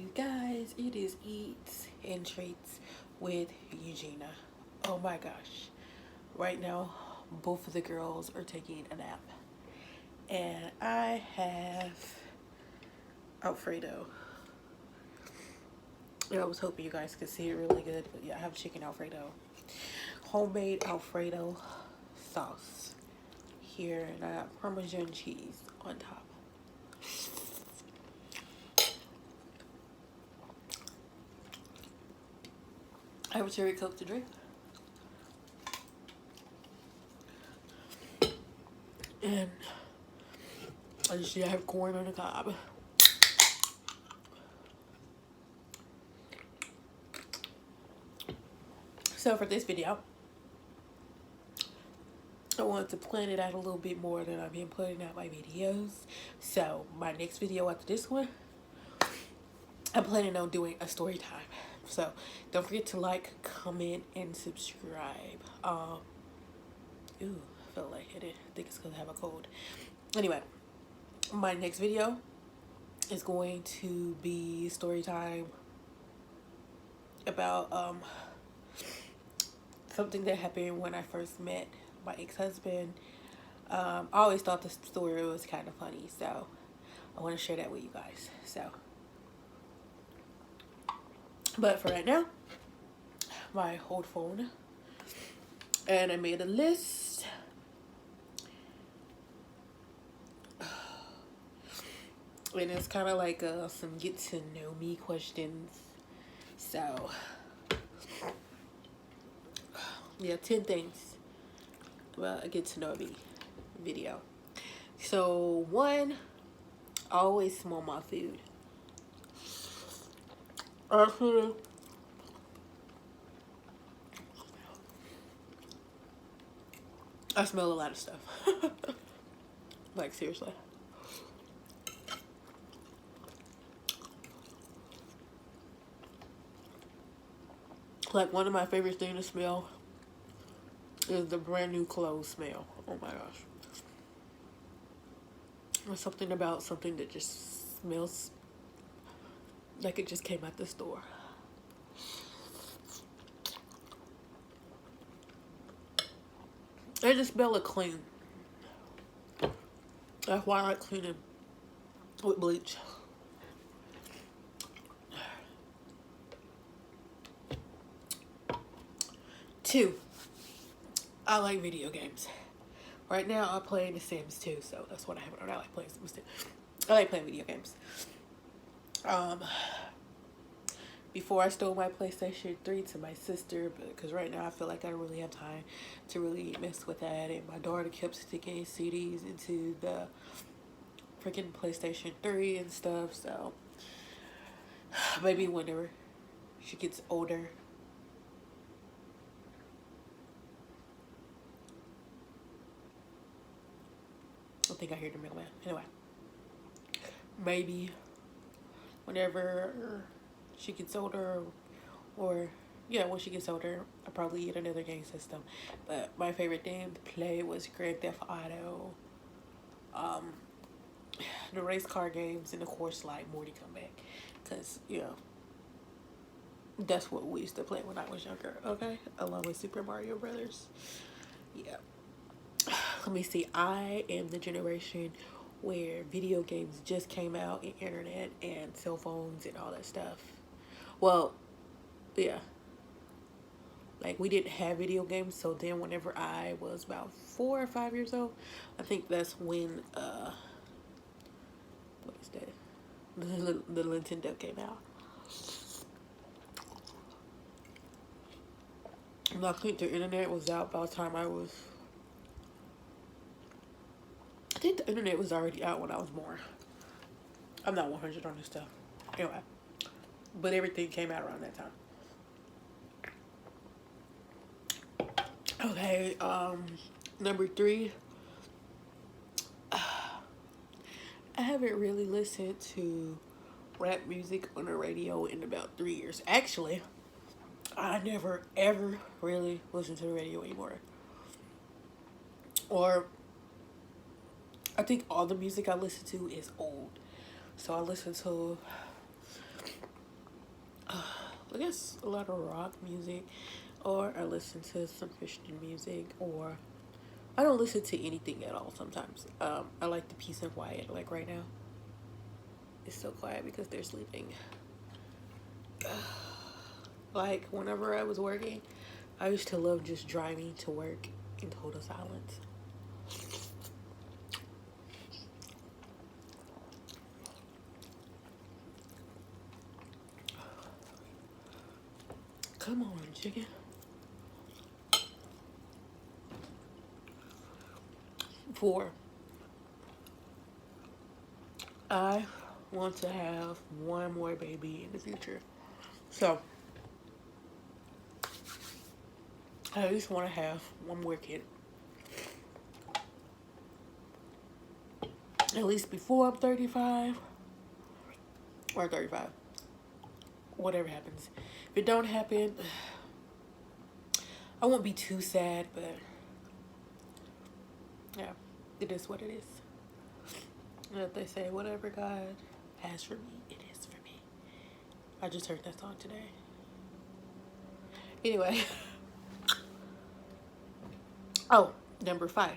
you guys, it is Eats and Treats with Eugenia. Oh my gosh. Right now, both of the girls are taking a nap. And I have Alfredo. And I was hoping you guys could see it really good. But yeah, I have chicken Alfredo. Homemade Alfredo sauce here. And I got Parmesan cheese on top. I have a cherry Coke to drink. And I just have corn on the cob. So for this video, I wanted to plan it out a little bit more than I've been putting out my videos. So my next video after this one, I'm planning on doing a story time. So don't forget to like, comment, and subscribe. Ooh, I felt like I think it's because I have a cold. Anyway, my next video is going to be story time about something that happened when I first met my ex-husband. I always thought the story was kind of funny, so I want to share that with you guys. But for right now, my old phone, and I made a list. And it's kind of like some get to know me questions. So yeah, 10 things about a get to know me video. So 1, always smell my food. I smell a lot of stuff. Like, seriously. Like, one of my favorite things to smell is the brand new clothes smell. Oh my gosh. There's something about something that just smells like it just came out the store. I just smell it clean. That's why I like cleaning with bleach. 2, I like video games. Right now I'm playing The Sims 2, so that's what I have on. I like playing Sims 2. I like playing video games. Before I stole my PlayStation 3 to my sister, because right now I feel like I don't really have time to really mess with that, and my daughter kept sticking CDs into the freaking PlayStation 3 and stuff, so maybe whenever she gets older. I think I hear the mailman. Anyway, maybe whenever she gets older, or yeah, when she gets older, I'll probably get another game system. But my favorite game to play was Grand Theft Auto, the race car games, and of course like Morty Comeback, because you know that's what we used to play when I was younger. Okay, along with Super Mario Brothers. Yeah. Let me see. I am the generation where video games just came out, and internet and cell phones and all that stuff. Well, yeah. Like, we didn't have video games, so then whenever I was about 4 or 5 years old, I think that's when what is that? The Nintendo came out. And I think the internet was out by the time I think the internet was already out when I was born. I'm not 100 on this stuff. Anyway, but everything came out around that time. Okay, number 3. I haven't really listened to rap music on the radio in about 3 years. Actually, I never ever really listen to the radio anymore. Or I think all the music I listen to is old. So I listen to I guess a lot of rock music, or I listen to some Christian music, or I don't listen to anything at all sometimes. I like the peace and quiet. Like right now, it's so quiet because they're sleeping. Like whenever I was working, I used to love just driving to work in total silence. Come on, chicken. 4, I want to have one more baby in the future. So I at least want to have one more kid. At least before I'm 35 or 35. Whatever happens. If it don't happen, I won't be too sad, but yeah, it is what it is. And they say, whatever God has for me, it is for me. I just heard that song today. Anyway. Oh, number 5.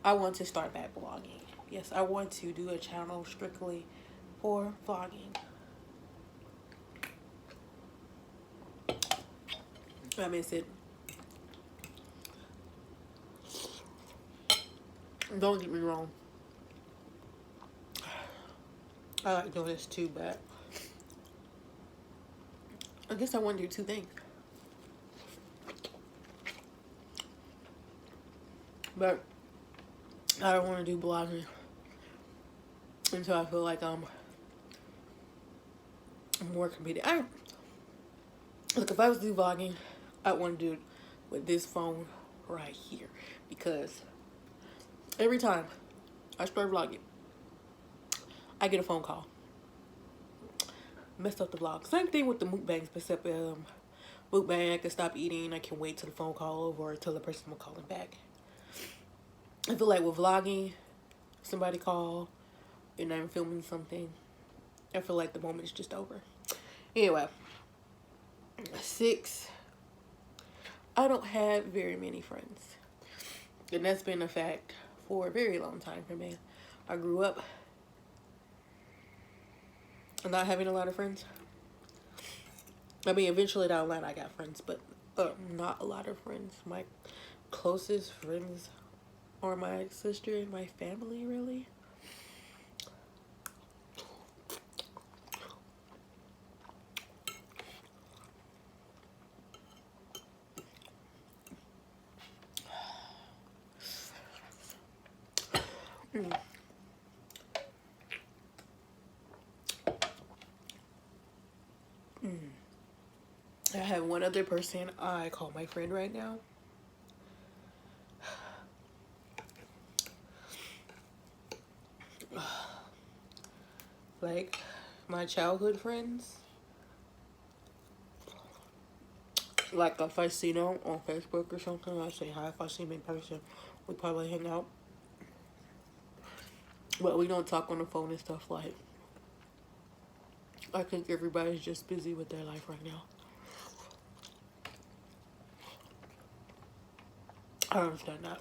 I want to start back vlogging. Yes, I want to do a channel strictly for vlogging. I miss it. Don't get me wrong. I like doing this too, but I guess I want to do 2 things. But I don't want to do blogging until I feel like I'm more committed. Look, if I was to do vlogging, I want to do it with this phone right here, because every time I start vlogging, I get a phone call. Messed up the vlog. Same thing with the mukbangs, except mukbang, I can stop eating. I can wait till the phone call over or till the person will call him back. I feel like with vlogging, somebody call and I'm filming something, I feel like the moment is just over. Anyway, 6, I don't have very many friends. And that's been a fact for a very long time for me. I grew up not having a lot of friends. I mean, eventually down the line I got friends, but not a lot of friends. My closest friends are my sister and my family, really. I have one other person I call my friend right now. Like my childhood friends. Like if I see them on Facebook or something, I say hi. If I see them in person, we probably hang out. But we don't talk on the phone and stuff. Like, I think everybody's just busy with their life right now. I understand that.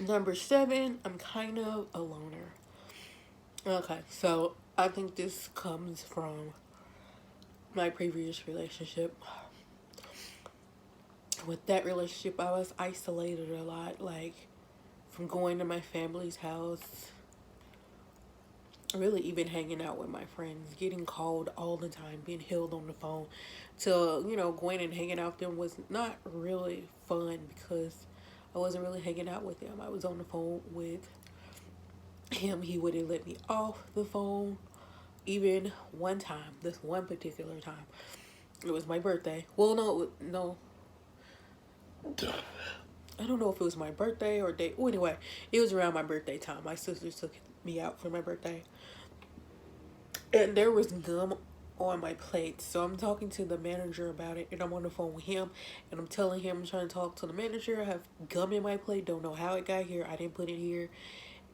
Number 7, I'm kind of a loner. Okay, so I think this comes from my previous relationship. With that relationship, I was isolated a lot, like from going to my family's house, really even hanging out with my friends, getting called all the time, being held on the phone, to, you know, going and hanging out with them was not really fun because I wasn't really hanging out with them. I was on the phone with him. He wouldn't let me off the phone. Even one time, this one particular time, it was my birthday. Well, no. I don't know if it was my birthday or day. Well, anyway, it was around my birthday time. My sisters took me out for my birthday. And there was gum on my plate. So I'm talking to the manager about it. And I'm on the phone with him. And I'm telling him, I'm trying to talk to the manager. I have gum in my plate. Don't know how it got here. I didn't put it here.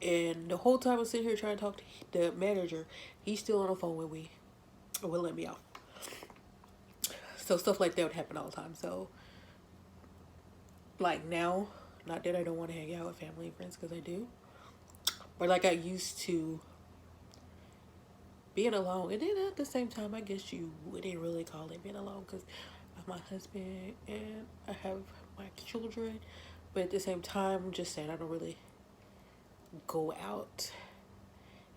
And the whole time I'm sitting here trying to talk to the manager, he's still on the phone with me. It wouldn't let me out. So stuff like that would happen all the time. So, like now, not that I don't want to hang out with family and friends, because I do. But like I used to being alone. And then at the same time, I guess you wouldn't really call it being alone, because I have my husband and I have my children. But at the same time, I'm just saying I don't really go out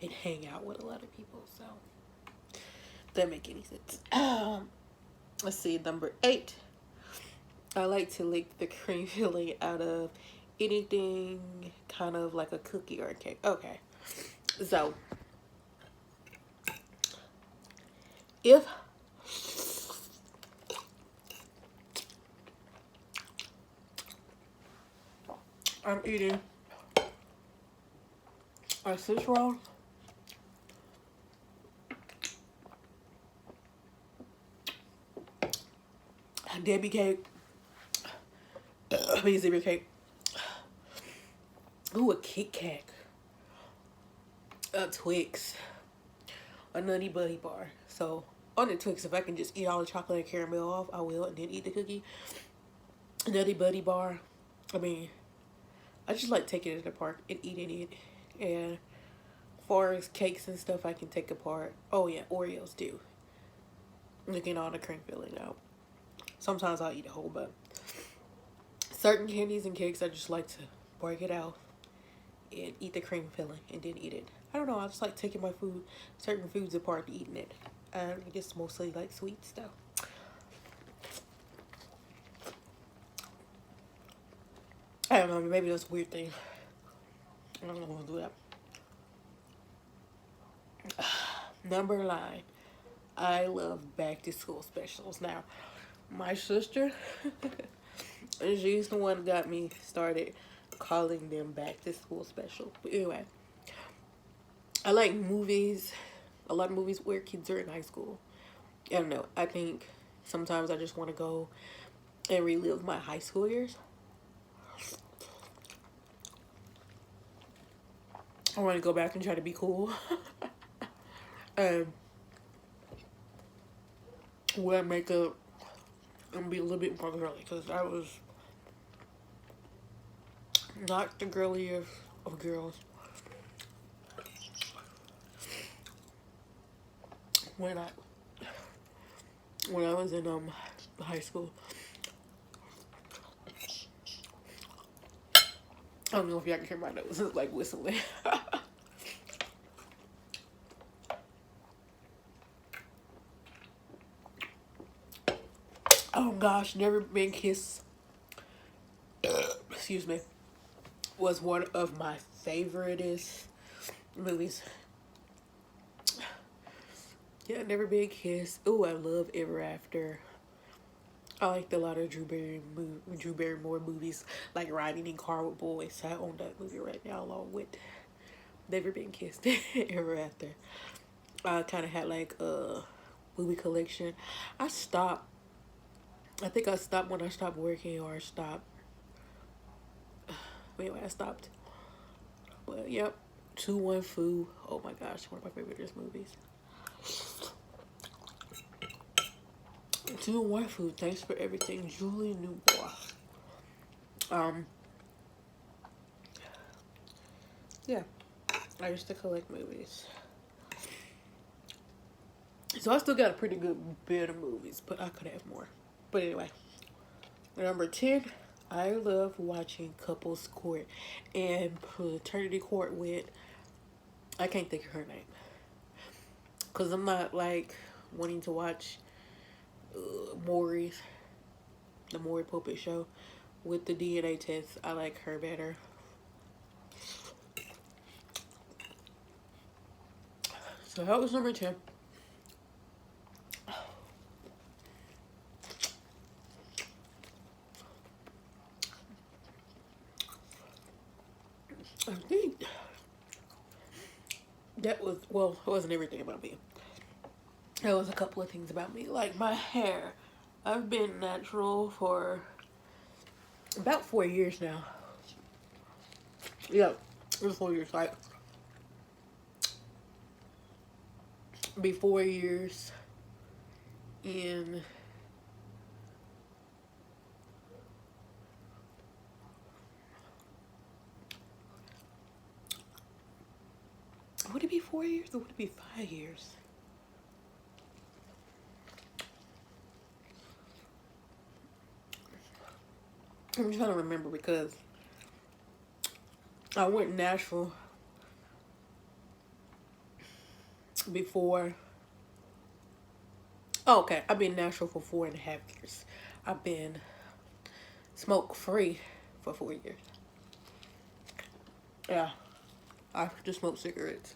and hang out with a lot of people. So, that make any sense. Let's see, number 8. I like to lick the cream filling out of anything kind of like a cookie or a cake. Okay. So, if I'm eating a Swiss roll, a Debbie cake, I mean zebra cake, ooh, a Kit Kat, a Twix, a Nutty Buddy bar. So on the Twix, if I can just eat all the chocolate and caramel off, I will, and then eat the cookie. Nutty Buddy bar, I mean, I just like taking it apart and eating it. And as far as cakes and stuff, I can take apart. Oh yeah, Oreos too. Looking all the cream filling out. Sometimes I'll eat a whole, but certain candies and cakes, I just like to break it out and eat the cream filling and then eat it. I don't know, I just like taking my food, certain foods apart and eating it. I guess mostly like sweet stuff. I don't know, maybe that's a weird thing. I don't know who'll do that. Number 9. I love back to school specials. Now, my sister, she's the one that got me started calling them back to school special. But anyway, I like movies, a lot of movies where kids are in high school. I don't know, I think sometimes I just want to go and relive my high school years. I want to go back and try to be cool. And wear makeup and be a little bit more girly, because I was not the girliest of girls when I was in high school. I don't know if y'all can hear my nose. It's like whistling. Oh gosh, Never Been Kissed, excuse me, was one of my favoriteest movies. Yeah, Never Been Kissed. Ooh, I love Ever After. I liked a lot of Drew Barrymore movies, like Riding in Car with Boys. I own that movie right now along with Never Been Kissed, Ever After. I kind of had like a movie collection. I think I stopped when I stopped working, or I stopped. Anyway, I stopped. But yep, 2-1 Fu. Oh my gosh, one of my favorite movies. 2-1 Fu. Thanks for everything, Julie Newbois. Yeah, I used to collect movies. So I still got a pretty good bit of movies, but I could have more. But anyway, number 10, I love watching couples court and paternity court with, I can't think of her name, because I'm not like wanting to watch Maury's, the Maury Puppet Show with the DNA test. I like her better. So that was number 10. I think that was, well, it wasn't everything about me. There was a couple of things about me, like my hair. I've been natural for about 4 years now. Yeah, It was 4 years. Like, be 4 years in would it be 4 years or would it be 5 years? I'm trying to remember because I went to Nashville before. Oh, okay. I've been in Nashville for 4.5 years. I've been smoke free for 4 years. Yeah, I just smoke cigarettes.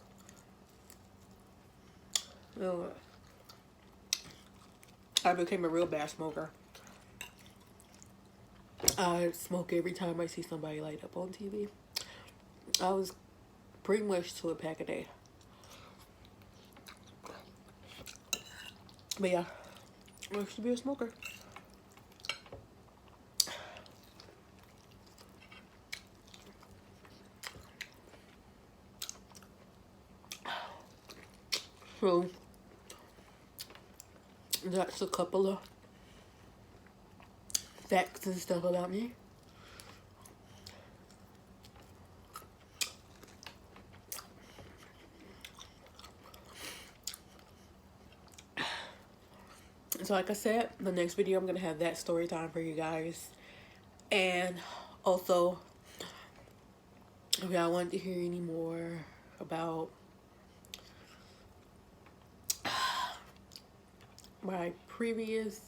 I became a real bad smoker. I smoke every time I see somebody light up on TV. I was pretty much to a pack a day. But yeah, I used to be a smoker. So that's a couple of facts and stuff about me. So like I said, the next video I'm gonna have that story time for you guys. And also, if y'all want to hear any more about my previous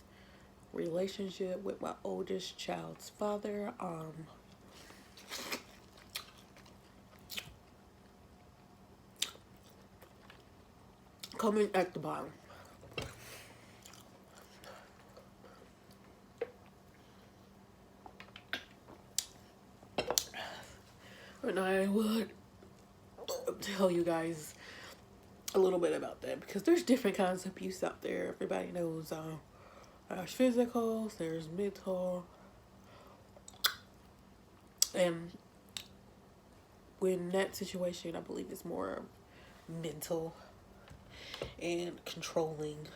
relationship with my oldest child's father, comment at the bottom. And I would tell you guys a little bit about that because there's different kinds of abuse out there. Everybody knows there's physical, there's mental, and when that situation, I believe it's more mental and controlling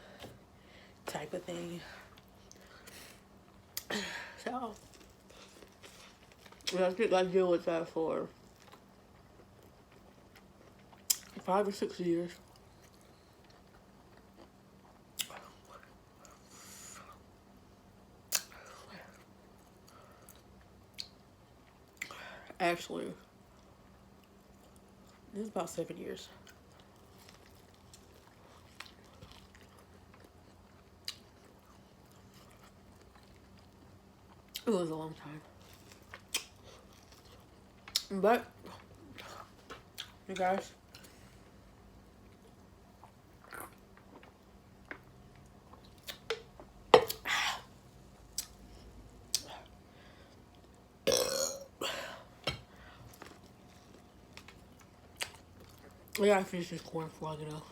type of thing. So I think I deal with that for 5 or 6 years. Actually, it's about 7 years. It was a long time. But, you guys, I gotta finish this corn before I get off.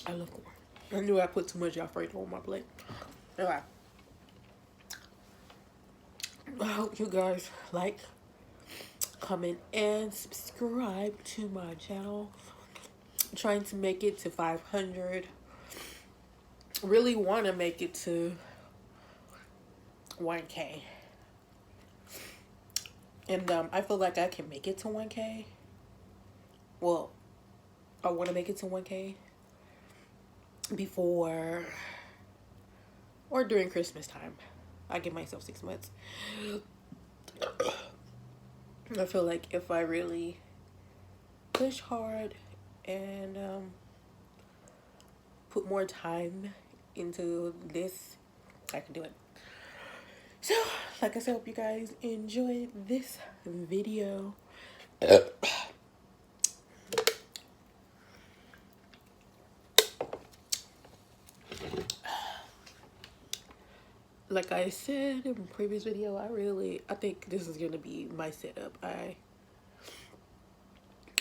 I love corn. I knew I put too much Alfredo on my plate. Anyway, I hope you guys like, comment, and subscribe to my channel. I'm trying to make it to 500. Really want to make it to 1K. And I feel like I can make it to 1K. Well, I want to make it to 1K before or during Christmas time. I give myself 6 months. I feel like if I really push hard and put more time into this, I can do it. So, like I said, hope you guys enjoyed this video. Like I said in the previous video, I think this is gonna be my setup. I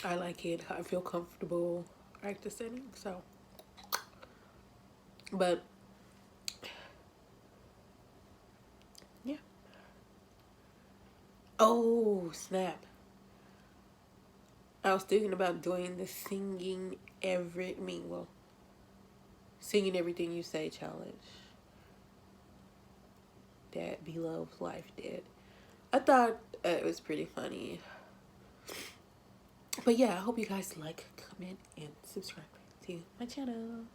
like it. I feel comfortable. I like the setting, so But yeah. Oh snap! I was thinking about doing the singing everything you say challenge that Belove's life did. I thought it was pretty funny. But yeah, I hope you guys like, comment, and subscribe to my channel.